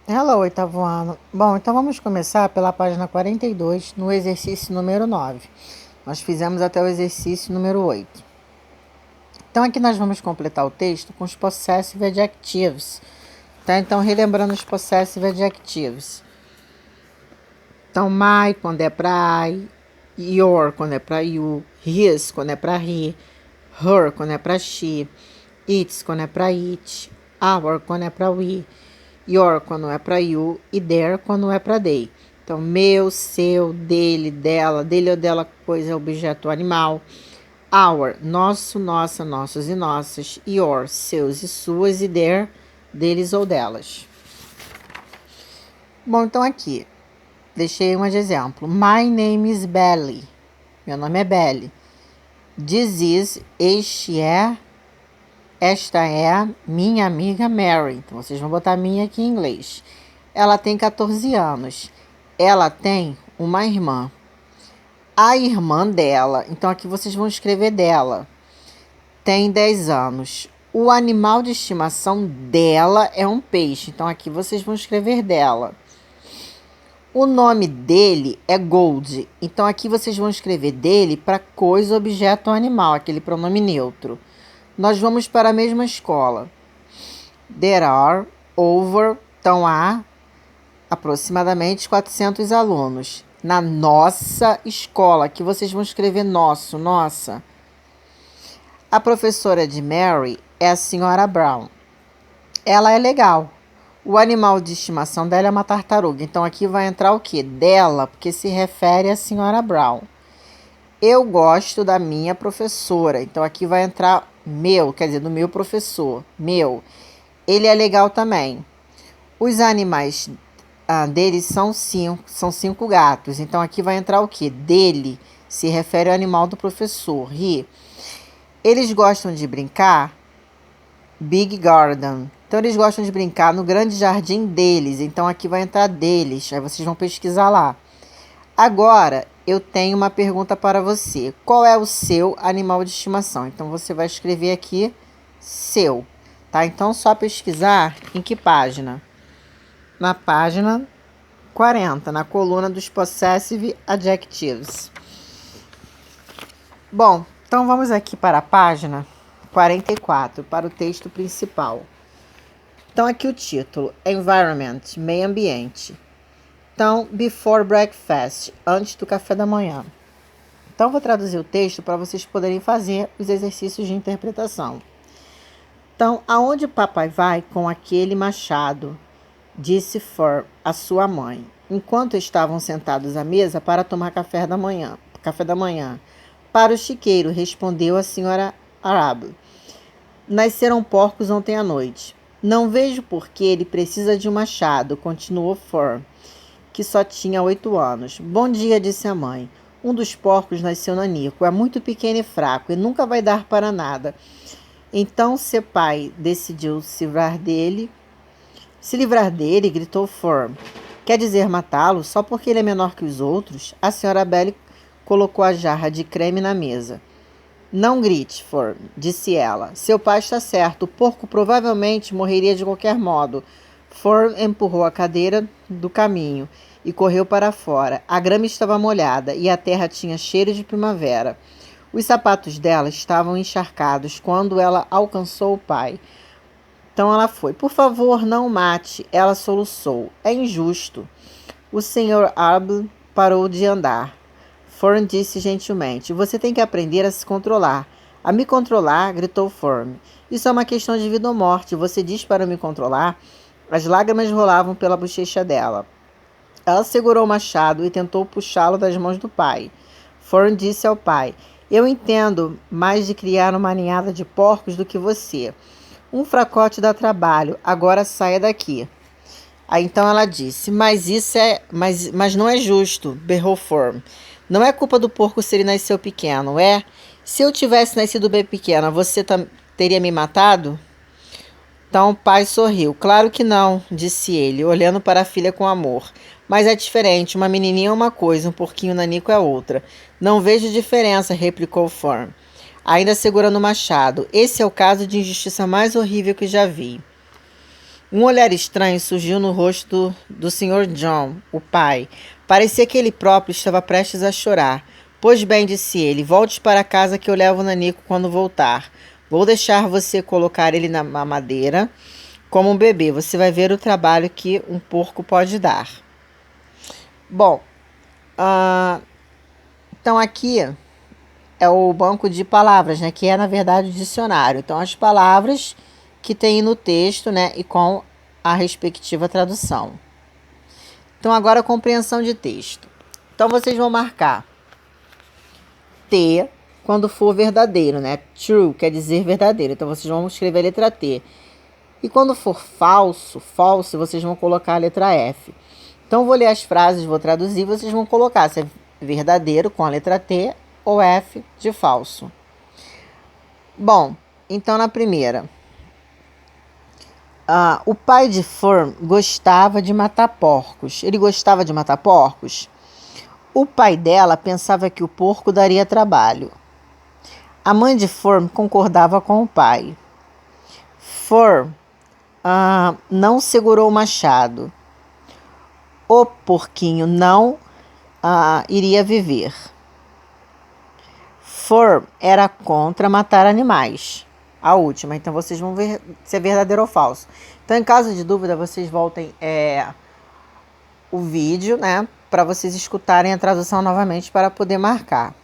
Hello, oitavo ano. Bom, então vamos começar pela página 42, no exercício número 9. Nós fizemos até o exercício número 8. Então aqui nós vamos completar o texto com os possessive adjectives. Tá? Então, relembrando os possessive adjectives. Então, my quando é para I, your quando é para you, his quando é para he, her quando é para she, its quando é para it, our quando é para we, your quando é para you e their quando é para they. Então, meu, seu, dele ou dela, coisa, objeto, animal. Our, nosso, nossa, nossos e nossas. Your, seus e suas e their, deles ou delas. Bom, então aqui, deixei um de exemplo. My name is Belly. Meu nome é Belly. This is, esta é minha amiga Mary. Então, vocês vão botar minha aqui em inglês. Ela tem 14 anos. Ela tem uma irmã. A irmã dela, então aqui vocês vão escrever dela, tem 10 anos. O animal de estimação dela é um peixe, então aqui vocês vão escrever dela. O nome dele é Gold, então aqui vocês vão escrever dele para coisa, objeto ou animal, aquele pronome neutro. Nós vamos para a mesma escola. There are over, então há aproximadamente 400 alunos. Na nossa escola, que vocês vão escrever nosso, nossa. A professora de Mary é a senhora Brown. Ela é legal. O animal de estimação dela é uma tartaruga. Então aqui vai entrar o quê? Dela, porque se refere à senhora Brown. Eu gosto da minha professora. Então aqui vai entrar meu, quer dizer, do meu professor. Meu. Ele é legal também. Os animais deles são cinco gatos. Então aqui vai entrar o quê? Dele se refere ao animal do professor. Eles gostam de brincar Big Garden. Então eles gostam de brincar no grande jardim deles. Então aqui vai entrar deles. Aí vocês vão pesquisar lá. Agora eu tenho uma pergunta para você. Qual é o seu animal de estimação? Então você vai escrever aqui seu. Tá? Então só pesquisar em que página? Na página 40, na coluna dos possessive adjectives. Bom, então vamos aqui para a página 44, para o texto principal. Então aqui o título, Environment, meio ambiente. Então, before breakfast, antes do café da manhã. Então vou traduzir o texto para vocês poderem fazer os exercícios de interpretação. Então, aonde papai vai com aquele machado? Disse Fur a sua mãe, enquanto estavam sentados à mesa para tomar café da manhã. Para o chiqueiro, respondeu a senhora Arable. Nasceram porcos ontem à noite. Não vejo por que ele precisa de um machado, continuou Fur, que só tinha 8 anos. Bom dia, disse a mãe. Um dos porcos nasceu nanico, é muito pequeno e fraco e nunca vai dar para nada. Então seu pai decidiu se livrar dele, gritou Fur. Quer dizer matá-lo só porque ele é menor que os outros? A senhora Belly colocou a jarra de creme na mesa. Não grite, Fur, disse ela. Seu pai está certo, o porco provavelmente morreria de qualquer modo. Fur empurrou a cadeira do caminho e correu para fora. A grama estava molhada e a terra tinha cheiro de primavera. Os sapatos dela estavam encharcados quando ela alcançou o pai. Então ela foi. Por favor, não o mate. Ela soluçou. É injusto. O Sr. Arble parou de andar. Fern disse gentilmente. Você tem que aprender a se controlar. A me controlar, gritou Fern. Isso é uma questão de vida ou morte. Você diz para me controlar? As lágrimas rolavam pela bochecha dela. Ela segurou o machado e tentou puxá-lo das mãos do pai. Fern disse ao pai. Eu entendo mais de criar uma ninhada de porcos do que você. Um fracote dá trabalho, agora saia daqui. Aí então ela disse, mas não é justo, berrou Fern. Não é culpa do porco se ele nasceu pequeno, é? Se eu tivesse nascido bem pequena, você teria me matado? Então o pai sorriu. Claro que não, disse ele, olhando para a filha com amor. Mas é diferente, uma menininha é uma coisa, um porquinho nanico é outra. Não vejo diferença, replicou Fern, ainda segurando o machado. Esse é o caso de injustiça mais horrível que já vi. Um olhar estranho surgiu no rosto do Sr. John, o pai. Parecia que ele próprio estava prestes a chorar. Pois bem, disse ele, volte para casa que eu levo o Nanico quando voltar. Vou deixar você colocar ele na mamadeira como um bebê. Você vai ver o trabalho que um porco pode dar. Bom, então aqui é o banco de palavras, né? Que é, na verdade, o dicionário. Então, as palavras que tem no texto, né? E com a respectiva tradução. Então, agora a compreensão de texto. Então, vocês vão marcar T quando for verdadeiro, né? True quer dizer verdadeiro. Então, vocês vão escrever a letra T. E quando for falso, vocês vão colocar a letra F. Então, vou ler as frases, vou traduzir, vocês vão colocar se é verdadeiro com a letra T ou F de falso. Bom, então na primeira. O pai de Fern gostava de matar porcos. Ele gostava de matar porcos? O pai dela pensava que o porco daria trabalho. A mãe de Fern concordava com o pai. Fern não segurou o machado. O porquinho não iria viver. Fern era contra matar animais. A última. Então, vocês vão ver se é verdadeiro ou falso. Então, em caso de dúvida, vocês voltem o vídeo, né? Para vocês escutarem a tradução novamente para poder marcar.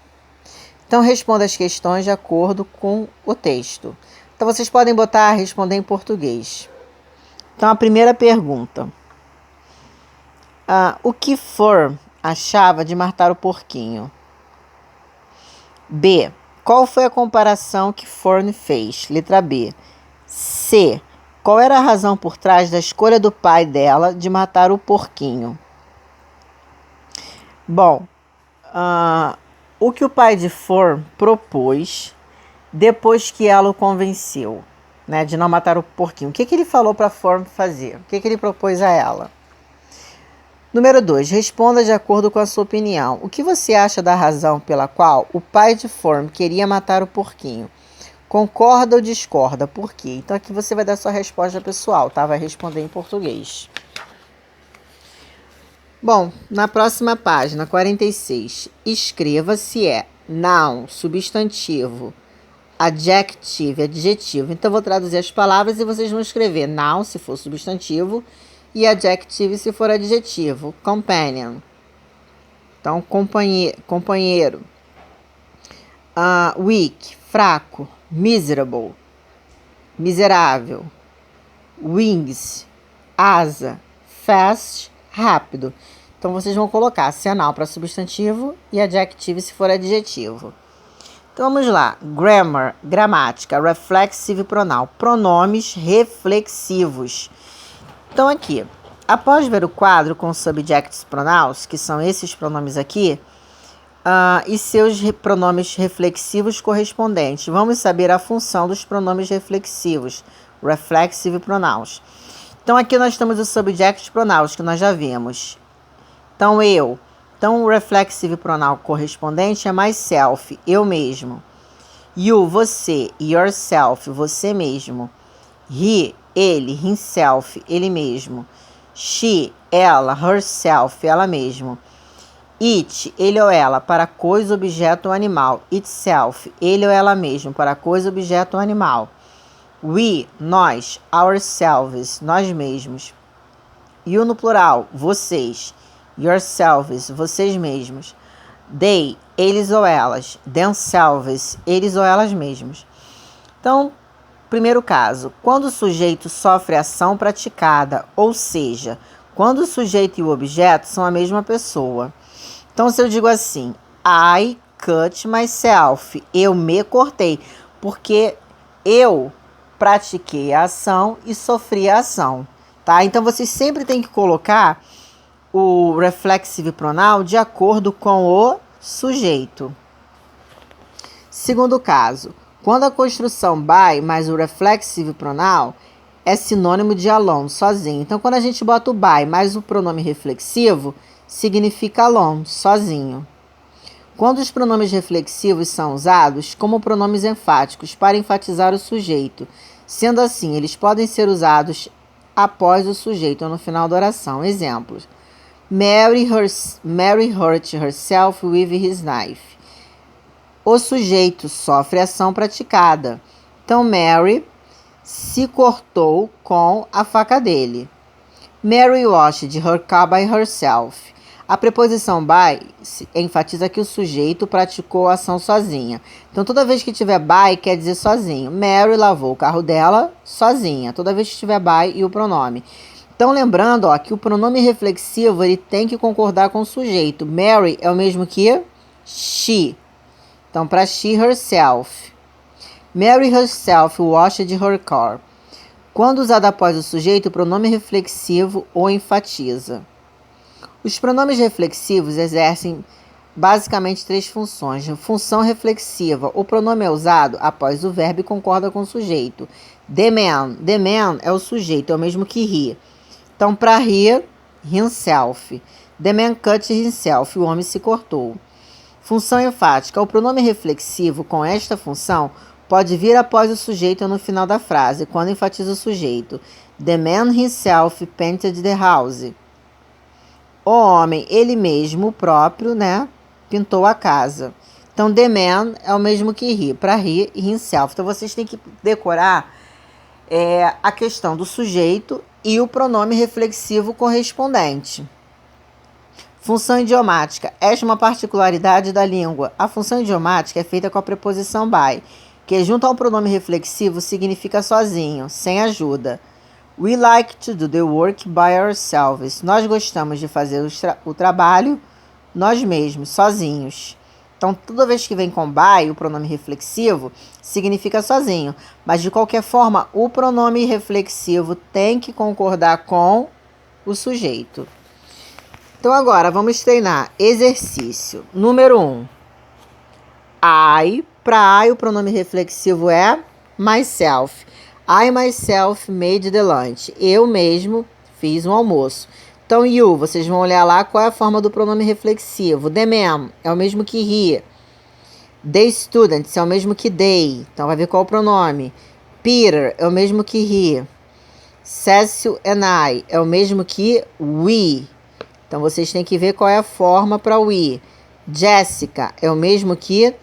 Então, responda as questões de acordo com o texto. Então, vocês podem responder em português. Então, a primeira pergunta. O que Fern achava de matar o porquinho? B. Qual foi a comparação que Fern fez? Letra B. C. Qual era a razão por trás da escolha do pai dela de matar o porquinho? Bom, o que o pai de Fern propôs depois que ela o convenceu, né, de não matar o porquinho? O que ele falou para Fern fazer? O que ele propôs a ela? Número 2. Responda de acordo com a sua opinião. O que você acha da razão pela qual o pai de Fern queria matar o porquinho? Concorda ou discorda? Por quê? Então aqui você vai dar sua resposta pessoal, tá? Vai responder em português. Bom, na próxima página, 46, escreva se é noun, substantivo, adjective, adjetivo. Então, eu vou traduzir as palavras e vocês vão escrever noun, se for substantivo, e adjective, se for adjetivo. Companion. Então, companheiro. Weak, fraco. Miserable, miserável. Wings, asa. Fast, rápido. Então, vocês vão colocar se é noun para substantivo e adjective se for adjetivo. Então, vamos lá. Grammar, gramática. Reflexive pronoun, pronomes reflexivos. Então, aqui, após ver o quadro com subjects pronouns, que são esses pronomes aqui, e seus pronomes reflexivos correspondentes, vamos saber a função dos pronomes reflexivos, reflexive pronouns. Então, aqui nós temos os subjects pronouns, que nós já vimos. Então, eu. Então, o reflexive pronoun correspondente é myself, eu mesmo. You, você. Yourself, você mesmo. He, ele. Himself, ele mesmo. She, ela. Herself, ela mesmo. It, ele ou ela, para coisa, objeto ou animal. Itself, ele ou ela mesmo, para coisa, objeto ou animal. We, nós. Ourselves, nós mesmos. You no plural, vocês. Yourselves, vocês mesmos. They, eles ou elas. Themselves, eles ou elas mesmos. Então, primeiro caso, quando o sujeito sofre ação praticada, ou seja, quando o sujeito e o objeto são a mesma pessoa. Então, se eu digo assim, I cut myself, eu me cortei, porque eu pratiquei a ação e sofri a ação, tá? Então, vocês sempre têm que colocar o reflexive pronoun de acordo com o sujeito. Segundo caso, quando a construção by mais o reflexive pronoun é sinônimo de alone, sozinho. Então, quando a gente bota o by mais o pronome reflexivo, significa alone, sozinho. Quando os pronomes reflexivos são usados como pronomes enfáticos para enfatizar o sujeito, sendo assim, eles podem ser usados após o sujeito ou no final da oração. Exemplos. Mary hurt herself with his knife. O sujeito sofre ação praticada. Então, Mary se cortou com a faca dele. Mary washed her car by herself. A preposição by enfatiza que o sujeito praticou a ação sozinha. Então, toda vez que tiver by, quer dizer sozinho. Mary lavou o carro dela sozinha. Toda vez que tiver by e o pronome. Então, lembrando que o pronome reflexivo ele tem que concordar com o sujeito. Mary é o mesmo que she. Então, para she herself. Mary herself washed her car. Quando usado após o sujeito, o pronome reflexivo o enfatiza. Os pronomes reflexivos exercem basicamente 3 funções. Função reflexiva. O pronome é usado após o verbo e concorda com o sujeito. The man. The man é o sujeito, é o mesmo que he. Então, para he, himself. The man cut himself. O homem se cortou. Função enfática. O pronome reflexivo com esta função pode vir após o sujeito ou no final da frase, quando enfatiza o sujeito. The man himself painted the house. O homem, ele mesmo, o próprio, pintou a casa. Então, the man é o mesmo que he, para he e himself. Então, vocês têm que decorar a questão do sujeito e o pronome reflexivo correspondente. Função idiomática. Esta é uma particularidade da língua. A função idiomática é feita com a preposição by, que junto ao pronome reflexivo significa sozinho, sem ajuda. We like to do the work by ourselves. Nós gostamos de fazer o trabalho nós mesmos, sozinhos. Então, toda vez que vem com by, o pronome reflexivo, significa sozinho. Mas, de qualquer forma, o pronome reflexivo tem que concordar com o sujeito. Então, agora, vamos treinar exercício. Número 1. I. Para I, o pronome reflexivo é myself. I myself made the lunch. Eu mesmo fiz um almoço. Então, you, vocês vão olhar lá qual é a forma do pronome reflexivo. The man é o mesmo que he. The students é o mesmo que they. Então, vai ver qual é o pronome. Peter é o mesmo que he. Cecil and I é o mesmo que we. Então, vocês têm que ver qual é a forma para we. Jessica é o mesmo que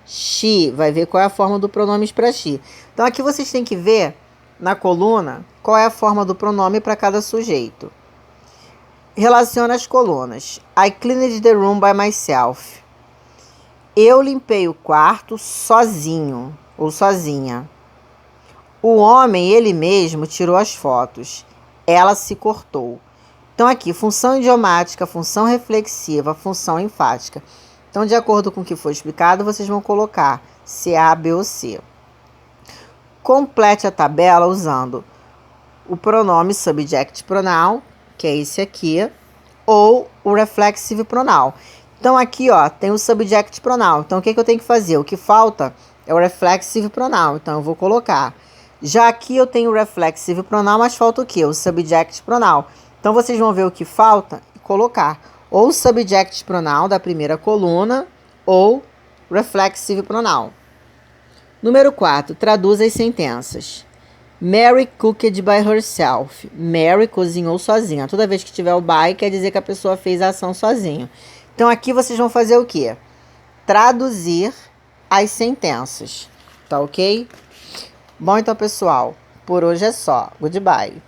she. Vai ver qual é a forma do pronome para she. Então, aqui vocês têm que ver na coluna qual é a forma do pronome para cada sujeito. Relaciona as colunas. I cleaned the room by myself. Eu limpei o quarto sozinho ou sozinha. O homem, ele mesmo, tirou as fotos. Ela se cortou. Então, aqui, função idiomática, função reflexiva, função enfática. Então, de acordo com o que foi explicado, vocês vão colocar C, A, B ou C. Complete a tabela usando o pronome subject pronoun, que é esse aqui, ou o reflexive pronoun. Então, aqui, tem o subject pronoun. Então, o que eu tenho que fazer? O que falta é o reflexive pronoun. Então, eu vou colocar. Já aqui eu tenho o reflexive pronoun, mas falta o quê? O subject pronoun. Então, vocês vão ver o que falta e colocar ou o subject pronoun da primeira coluna ou reflexive pronoun. Número 4. Traduza as sentenças. Mary cooked by herself. Mary cozinhou sozinha. Toda vez que tiver o by, quer dizer que a pessoa fez a ação sozinha. Então, aqui vocês vão fazer o quê? Traduzir as sentenças. Tá ok? Bom, então, pessoal, por hoje é só. Goodbye.